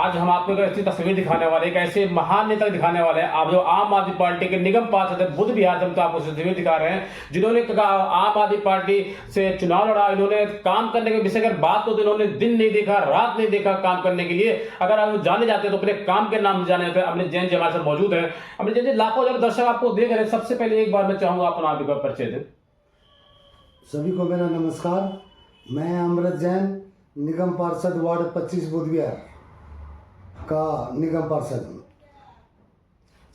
आज हम आपको एक ऐसी तस्वीर दिखाने वाले हैं, एक ऐसे महान नेता दिखाने वाले हैं। आप जो आम आदमी पार्टी के निगम पार्षद है बुद्ध विहार से हम तो आपको तस्वीर दिखा रहे हैं, जिन्होंने आम आदमी पार्टी से चुनाव लड़ा। इन्होंने काम करने के विषय अगर बात हो तो इन्होंने दिन नहीं देखा, रात नहीं देखा काम करने के लिए। अगर आप जाने जाते हैं तो अपने काम के नाम से जाने जाते हैं। अमृत जैन जी हमारे साथ मौजूद है। अमृत जैन जी, लाखों हजार दर्शक आपको देख रहे हैं। सबसे पहले एक बार मैं चाहूंगा अपना आप का परिचय दें। सभी को मेरा नमस्कार। मैं अमृत जैन, निगम पार्षद वार्ड 25 बुद्ध विहार का निगम पार्षद हूँ।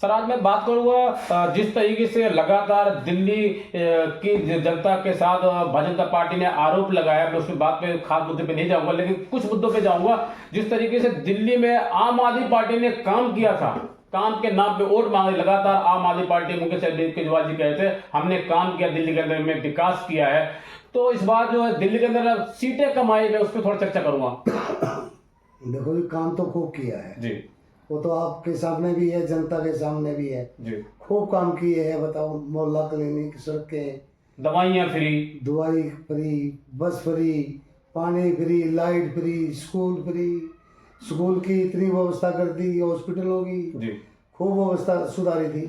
सर, आज मैं बात करूंगा जिस तरीके से लगातार दिल्ली की जनता के साथ भारतीय जनता पार्टी ने आरोप लगाया। मैं उस बात पे खास मुद्दे पे नहीं जाऊंगा, लेकिन कुछ मुद्दों पे जाऊंगा। जिस तरीके से दिल्ली में आम आदमी पार्टी ने काम किया था, काम के नाम पे वोट मांगे। लगातार आम आदमी पार्टी मुकेश केजरीवाल जी कहते थे हमने काम किया, दिल्ली के अंदर में विकास किया है। तो इस बार जो है दिल्ली के अंदर सीटें कमाई, मैं उस पर थोड़ा चर्चा करूंगा। देखो, ये काम तो खूब किया है जी, वो तो आपके सामने भी है, जनता के सामने भी है जी। खूब काम किए हैं। बताओ, मोहल्ला क्लिनिक, सड़कें, दवाइयाँ फ्री, दवाई फ्री, बस फ्री, पानी free, light free, school free, school की इतनी व्यवस्था कर दी, हॉस्पिटलों की जी, खूब व्यवस्था सुधारी थी।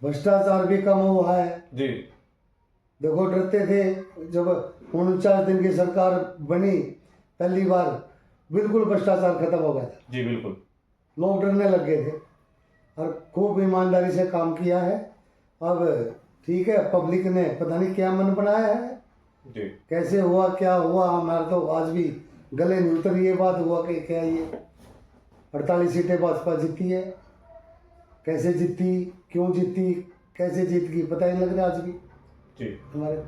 भ्रष्टाचार भी कम हुआ है। जी, देखो, डरते थे जब 49 दिन की सरकार बनी पहली बार, बिल्कुल भ्रष्टाचार खत्म हो गया था। जी, बिल्कुल। लोग डरने लग गए थे और खूब ईमानदारी से काम किया है। अब ठीक है, पब्लिक ने पता नहीं क्या मन बनाया है, जी, कैसे हुआ, क्या हुआ, हमारा तो आज भी गले नहीं उतरी ये बात हुआ कि क्या ये 48 सीटें भाजपा जीती है। कैसे जीती, क्यों जीती, कैसे जीत गई, पता ही नहीं लग रहा आज भी जी। हमारे।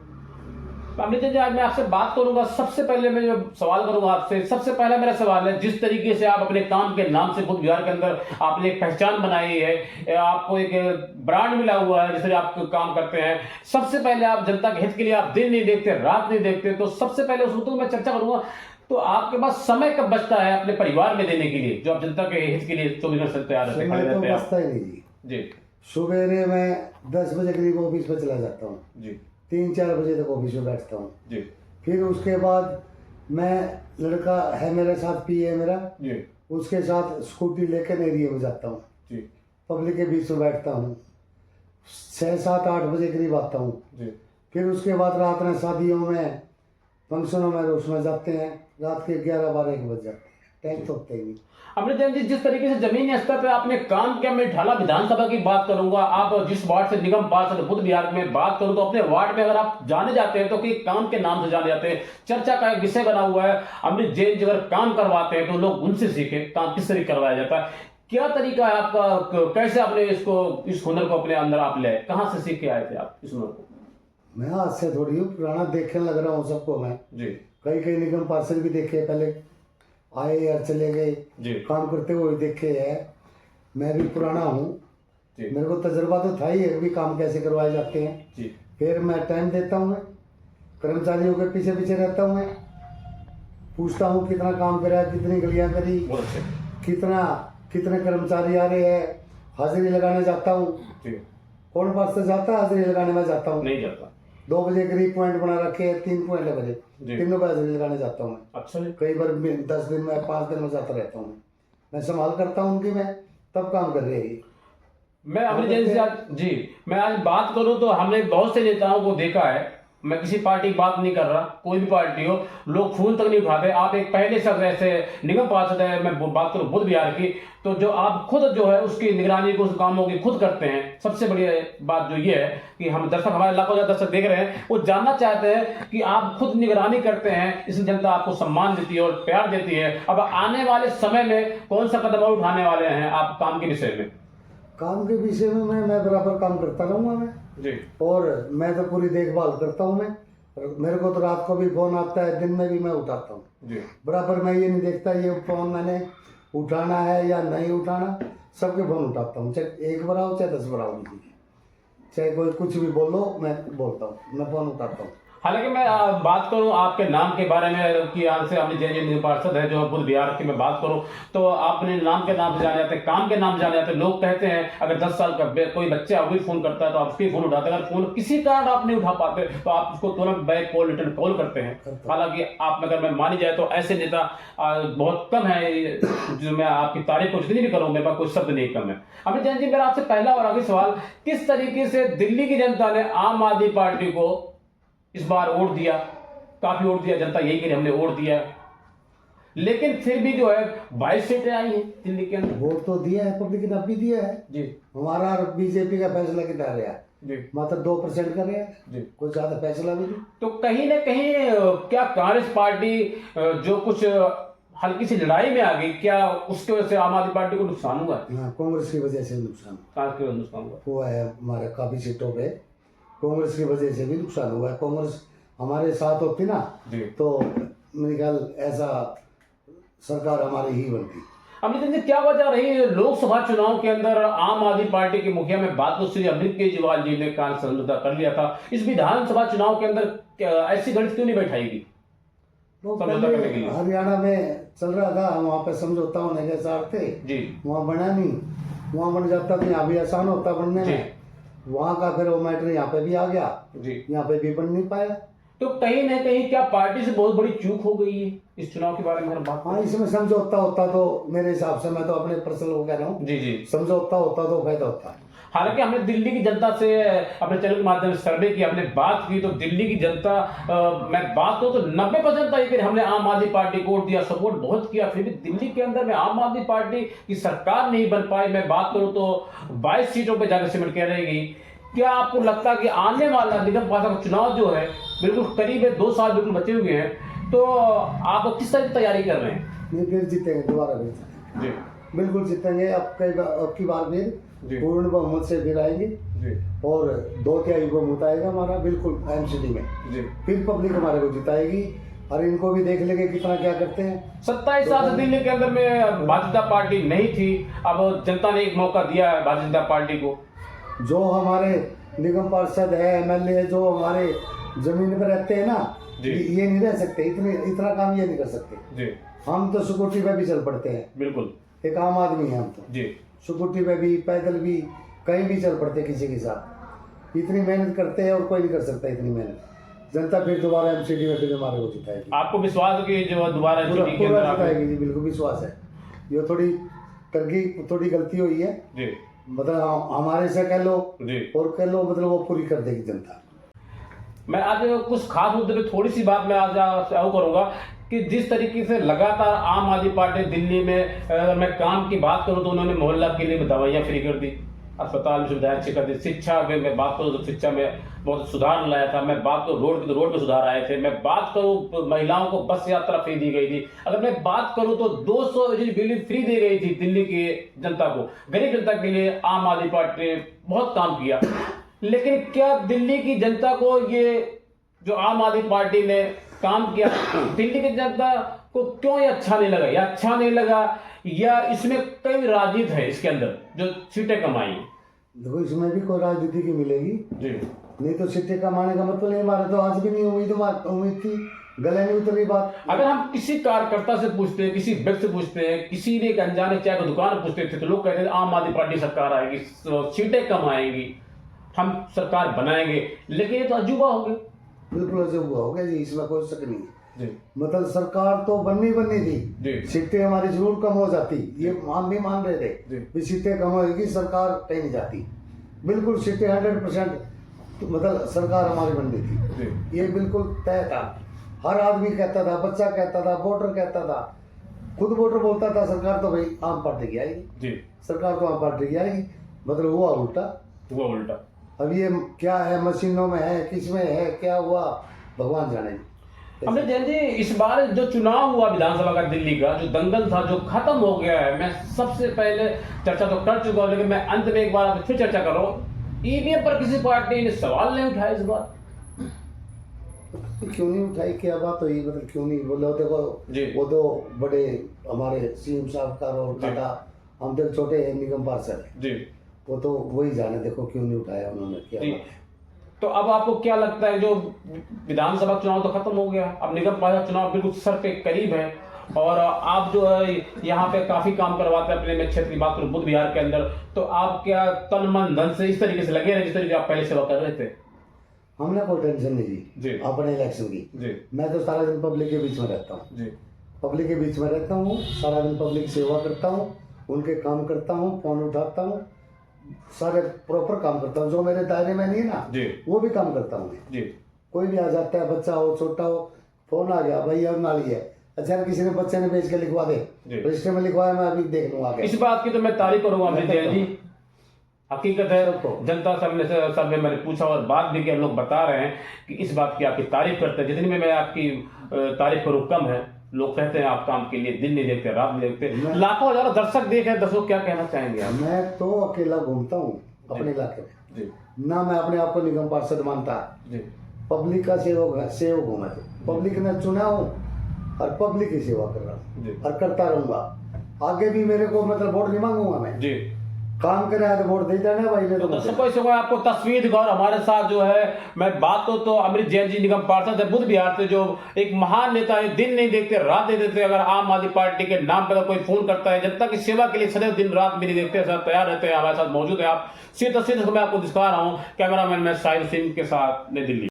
अमृत जी, आज मैं आपसे बात करूंगा। सबसे पहले मैं जो सवाल करूंगा आपसे, सबसे पहला मेरा सवाल है, जिस तरीके से आप अपने काम के नाम से बुद्ध विहार के अंदर आपने एक पहचान बनाई है, आपको एक ब्रांड मिला हुआ है, जिससे आप काम करते हैं। सबसे पहले आप जनता के हित के लिए आप दिन नहीं देखते, रात नहीं देखते। तो सबसे पहले उस मुद्दे में मैं चर्चा करूंगा। तो आपके पास समय कब बचता है अपने परिवार में देने के लिए, जो आप जनता के हित के लिए 24 घंटे तैयार रहते हैं? समय तो बचता ही नहीं जी। जी, सुबह मैं 10 बजे करीब ऑफिस पर चला जाता हूँ, जी, 3-4 बजे तक ऑफिस में बैठता हूँ। जी, फिर उसके बाद मैं, लड़का है मेरे साथ, पीए मेरा, जी, उसके साथ स्कूटी लेकर एरिया में जाता हूँ, जी, पब्लिक के बीच में बैठता हूँ। 6-7-8 बजे करीब आता हूँ। जी। फिर उसके बाद रात में शादियों में, फंक्शनों में, उसमें जाते हैं, रात के 11-12-1 बज जाते हैं। टाइम तो होता ही नहीं। अमृत जैन जी, जिस तरीके से जमीनी स्तर पे आपने काम किया, मैं ढाला विधानसभा की बात करूंगा। आप जिस वार्ड से निगम पार्षद बुद्ध विहार में बात करूं तो अपने वार्ड में अगर आप जाने जाते हैं तो कि काम के नाम से जाने जाते हैं। चर्चा का एक विषय बना हुआ है, अमृत जैन जी अगर काम करवाते हैं तो लोग उनसे सीखे काम किस तरीके करवाया जाता है। क्या तरीका है आपका, कैसे आपने इस हुनर को अपने अंदर आप ले, कहाँ से सीख के आए थे आप इस हुनर को? मैं आज से थोड़ी हूँ, पुराना देखने लग रहा हूँ सबको मैं। जी, कई कई निगम पार्षद भी देखे, पहले आए यार चले गए, जी, काम करते हुए देखे हैं। मैं भी पुराना हूँ, जी, मेरे को तजर्बा तो था ही है भी काम कैसे करवाए जाते हैं। जी, फिर मैं टाइम देता हूँ, मैं कर्मचारियों के पीछे पीछे रहता हूँ, मैं पूछता हूँ कितना काम करा, कितनी गलियाँ करी, बहुत अच्छे। कितने कर्मचारी आ रहे हैं, हाजिरी लगाने जाता हूँ। जी, कौन पार्षद जाता है हाजिरी लगाने? में जाता हूँ। नहीं जाता। 2 बजे करीब पॉइंट बना रखे हैं, 3 पॉइंट बजे, जी। 3 बजे हाजिरी लगाने जाता हूँ मैं। अच्छा जी। कई बार 10 दिन में, 5 दिन में जाता रहता हूँ। मैं संभाल करता हूँ उनकी, मैं तब काम कर रही है। मैं अमृत जैन से आज, जी, मैं आज बात करूं तो हमने बहुत से नेताओं को देखा है। मैं किसी पार्टी की बात नहीं कर रहा, कोई भी पार्टी हो, लोग फोन तक नहीं उठाते। आप एक पहले शख्स ऐसे निगम पार्षद है, मैं बात करूं बुद्ध विहार की, तो जो आप खुद जो है उसकी निगरानी को, उस कामों की खुद करते हैं। सबसे बढ़िया बात जो ये है कि हम दर्शक, हमारे लाखों दर्शक देख रहे हैं, वो जानना चाहते हैं कि आप खुद निगरानी करते हैं, इसलिए जनता आपको सम्मान देती है और प्यार देती है। अब आने वाले समय में कौन सा कदम उठाने वाले हैं आप काम के विषय में? काम के विषय में मैं बराबर काम करता रहूँगा मैं जी, और मैं तो पूरी देखभाल करता हूँ मैं। मेरे को तो रात को भी फोन आता है, दिन में भी मैं उठाता हूँ जी, बराबर। मैं ये नहीं देखता ये फोन मैंने उठाना है या नहीं उठाना, सबके फोन उठाता हूँ, चाहे 1 बार आओ चाहे 10 बार आओ, चाहे कोई कुछ भी बोलो, मैं बोलता हूँ, मैं फोन उठाता हूँ। हालांकि मैं बात करूं आपके नाम के बारे में कि यहाँ से अपनी जय पार्षद है जो बुध बिहार की मैं बात करूं तो अपने नाम के नाम से जाने जाते हैं, काम के नाम जाने जाते हैं। लोग कहते हैं अगर 10 साल का कोई बच्चा वही फोन करता है तो आप उसके फोन उठाते हैं, अगर फोन किसी कारण आप नहीं उठा पाते तो आप उसको तुरंत बैक कॉल रिटर्न कॉल करते हैं। हालांकि आप अगर मैं मानी जाए तो ऐसे नेता बहुत कम है जो मैं आपकी तारीफ को जितनी भी करूँ मेरे पास कोई शब्द नहीं कम है। अमित जैन जी, मेरा आपसे पहला और आखिरी सवाल, किस तरीके से दिल्ली की जनता ने आम आदमी पार्टी को इस बार वोट दिया, काफी वोट दिया, जनता यही कह हमने वोट दिया, लेकिन फिर भी जो है 22 सीटें आई हैं दिल्ली के अंदर। वोट तो दिया है, पब्लिक ने अब भी दिया है जी। हमारा बीजेपी का फैसला कितना रहा जी। मात्र 2% का रहा जी। कोई ज्यादा फैसला भी नहीं। तो कहीं ना कहीं क्या कांग्रेस पार्टी जो कुछ हल्की सी लड़ाई में आ गई, क्या उसकी वजह से आम आदमी पार्टी को नुकसान हुआ? हाँ, कांग्रेस की वजह से नुकसान कांग्रेस की वजह से नुकसान हुआ है। हमारे काफी सीटों पे कांग्रेस की वजह से भी नुकसान हुआ है। कांग्रेस हमारे साथ होती ना जी। तो मेरे ख्याल ऐसा सरकार हमारी ही बनती। अमित जी, क्या वजह रही लोकसभा चुनाव के अंदर आम आदमी पार्टी के मुखिया में बात को श्री अरविंद केजरीवाल जी ने कान समझौता कर लिया था, इस विधानसभा चुनाव के अंदर ऐसी गणित क्यों नहीं बैठाई गई? वो हरियाणा में चल रहा था, वहाँ पे समझौता होने के साथ थे जी। वहाँ बना नहीं, वहाँ बन जाता तो यहाँ भी आसान होता बनने में। वहाँ का फिर वो मैटर यहाँ पे भी आ गया जी, यहाँ पे भी बन नहीं पाया। तो कहीं ना कहीं क्या पार्टी से बहुत बड़ी चूक हो गई है इस चुनाव के बारे में बात? हाँ, इसमें समझौता होता तो मेरे हिसाब से, मैं तो अपने पर्सनल को कह रहा हूँ जी जी, समझौता होता तो फायदा होता। हालांकि हमने दिल्ली की जनता से अपने चैनल के माध्यम से सर्वे की, हमने बात की तो दिल्ली की जनता मैं बात करूं तो 90% तक कि हमने आम आदमी पार्टी को वोट दिया, सपोर्ट बहुत किया, फिर भी दिल्ली के अंदर में आम आदमी पार्टी की सरकार नहीं बन पाई। मैं बात करूं तो 22 सीटों पर जाकर सिमट के रहेगी। क्या आपको लगता है कि आने वाला निगम पालिका का चुनाव जो है बिल्कुल करीब है, 2 साल बिल्कुल बचे हुए हैं, तो आप किस तरह की तैयारी कर रहे हैं? नहीं, फिर जीतेंगे, दोबारा फिर जी, बिल्कुल जीतेंगे। अब की बार फिर पूर्ण बहुमत से फिर आएंगे जी, और 2/3 बहुमत आएगा हमारा बिल्कुल एमसीडी में जी। फिर पब्लिक हमारे को जिताएगी और इनको भी देख लेंगे कितना क्या करते हैं। 27 साल से दिल्ली के अंदर में भारतीय जनता पार्टी नहीं थी, अब जनता ने एक मौका दिया है भारतीय जनता पार्टी को। जो हमारे निगम पार्षद है, एमएलए है, जो हमारे जमीन पर रहते हैं ना, ये नहीं रह सकते, इतना काम ये नहीं कर सकते जी। हम तो सिक्योरिटी पे भी चल पड़ते हैं, बिल्कुल एक आम आदमी है हम तो जी, सिक्योरिटी पे भी, पैदल भी, कहीं भी चल पड़ते किसी के साथ। इतनी मेहनत करते हैं और कोई नहीं कर सकता इतनी मेहनत। जनता फिर दोबारा एमसीडी में फिर हमारे को जिताएगी। आपको विश्वास है कि जो दोबारा एमसीडी के अंदर जिताएगी? जी बिल्कुल विश्वास है। ये थोड़ी गलती हुई है जी, मतलब हमारे से कह लो और कह लो, मतलब वो पूरी कर देगी जनता। मैं आज कुछ खास मुद्दे पे थोड़ी सी बात मैं आज करूंगा कि जिस तरीके से लगातार आम आदमी पार्टी दिल्ली में, अगर मैं काम की बात करूं तो उन्होंने मोहल्ला के लिए दवाइयां फ्री कर दी, अस्पताल में सुविधाएं अच्छी कर दी, शिक्षा में मैं बात करूं तो शिक्षा में बहुत सुधार लाया था, मैं बात करूं रोड पे सुधार आए थे, मैं बात करूं महिलाओं को बस यात्रा फ्री दी गई थी, अगर मैं बात करूं तो 200 बिजली फ्री दी गई थी दिल्ली की जनता को, गरीब जनता के लिए आम आदमी पार्टी ने बहुत काम किया। लेकिन क्या दिल्ली की जनता को ये जो आम आदमी पार्टी ने काम किया, दिल्ली की जनता को क्यों ये अच्छा नहीं लगा, या अच्छा नहीं लगा, या इसमें कई राजनीति है इसके अंदर जो सीटें कमाई? देखो, इसमें भी कोई राजनीति की मिलेगी जी, नहीं तो सीटें कमाने का मतलब नहीं। हमारे तो आज भी नहीं उम्मीद थी, गले नहीं उतरी बात। अगर हम किसी कार्यकर्ता से पूछते हैं, किसी व्यक्ति से पूछते हैं, किसी ने एक अनजाने चाय की दुकान पूछते थे तो लोग कहते हैं आम आदमी पार्टी सरकार आएगी, सीटें कम आएंगी, हम सरकार बनाएंगे, लेकिन ये तो अजूबा हो गया। बिल्कुल अजूबा हो गया जी, इसमें कोई शक नहीं है जी। मतलब सरकार तो बननी थी, सीटें हमारी जरूर कम हो जाती, ये हम भी मान रहे थे, सीटें कम होगी, सरकार कहीं नहीं जाती। बिल्कुल सीटें 100% मतलब सरकार हमारी बननी थी, ये बिल्कुल तय था। हर आदमी कहता था, बच्चा कहता था, वोटर कहता था, खुद वोटर बोलता था सरकार तो भाई आम पार्टी की आएगी, सरकार तो आम पार्टी की आएगी। मतलब हुआ उल्टा। अब ये क्या है, मशीनों में है, किस में है, क्या हुआ भगवान जाने। हमने जैन जी, इस बार जो चुनाव हुआ विधानसभा का दिल्ली का, जो दंगल था, जो खत्म हो गया है, मैं सबसे पहले चर्चा तो कर चुका हूँ, लेकिन मैं अंत में एक बार फिर चर्चा कर रहा हूँ। ईवीएम पर किसी पार्टी ने सवाल नहीं उठाया इस बार? क्यों नहीं उठाई, क्या बात हुई, मतलब क्यों नहीं बोले? देखो वो तो बड़े हमारे सीएम साहब का रोल था, हम तो छोटे हैं निगम पार्षद जी, वो तो वही जाने, देखो क्यों नहीं उठाया उन्होंने, क्या तो अब आपको क्या लगता है, जो विधानसभा चुनाव तो खत्म हो गया, अब निगम पालिका चुनाव बिल्कुल सर पे करीब है, और आप जो है यहाँ पे काफी काम करवाते हैं अपने में क्षेत्र की बात करूं बुद्ध विहार के अंदर, तो आप क्या तन मन धन से इस तरीके से लगे रहे जिस तरीके आप पहले सेवा कर रहे थे? हमने कोई टेंशन नहीं जी। ली अपने इलेक्शन की। जी। मैं तो सारा दिन पब्लिक के बीच में रहता हूँ। जी। पब्लिक के बीच में रहता हूँ, सारा दिन पब्लिक सेवा करता हूँ, उनके काम करता हूँ, फोन उठाता हूँ, सारे प्रॉपर काम करता हूँ। जो मेरे दायरे में नहीं है ना जी। वो भी काम करता हूँ मैं। जी। कोई भी आ जाता है, बच्चा हो छोटा हो, फोन आ गया भाई अब नाली है, अच्छा किसी ने बच्चे ने बेच के लिखवा दे, रजिस्टर में लिखवाया, मैं अभी देख लूंगा। इस बात की तो मैं तारीफ करूंगा अमृत जैन जी। हकीकत है, जनता सब में मैंने पूछा और बात भी किया, लोग बता रहे हैं कि इस बात की आपकी तारीफ करते हैं। जितनी में मैं आपकी तारीफ करूँ कम है। लोग कहते हैं आप काम के लिए दिन नहीं देखते, रात नहीं देखते, लाखों हजारों दर्शक देखे, दर्शक क्या कहना चाहेंगे आप? मैं तो अकेला घूमता हूँ अपने इलाके में जी। ना, मैं अपने आप को निगम पार्षद मानता। जी। पब्लिक का सेवक हूँ मैं, तो पब्लिक ने चुना हूँ और पब्लिक की सेवा कर रहा हूँ और करता रहूंगा। आगे भी मेरे को मतलब वोट नहीं मांगूंगा मैं जी। काम करे तो वोट देता है ना भाई ने। तो दर्शकों से आपको तस्वीर दिखाओ, हमारे साथ जो है मैं बात तो अमृत जैन जी निगम पार्षद है बुद्ध विहार से, जो एक महान नेता है, दिन नहीं देखते रात नहीं देखते। अगर आम आदमी पार्टी के नाम पर कोई फोन करता है, जनता की सेवा के लिए सदैव दिन रात भी नहीं देखते, सर तैयार रहते हैं, हमारे साथ मौजूद है। आप सीधी तस्वीर मैं आपको दिखा रहा हूँ, कैमरामैन मैं साहिल सिंह के साथ नई दिल्ली।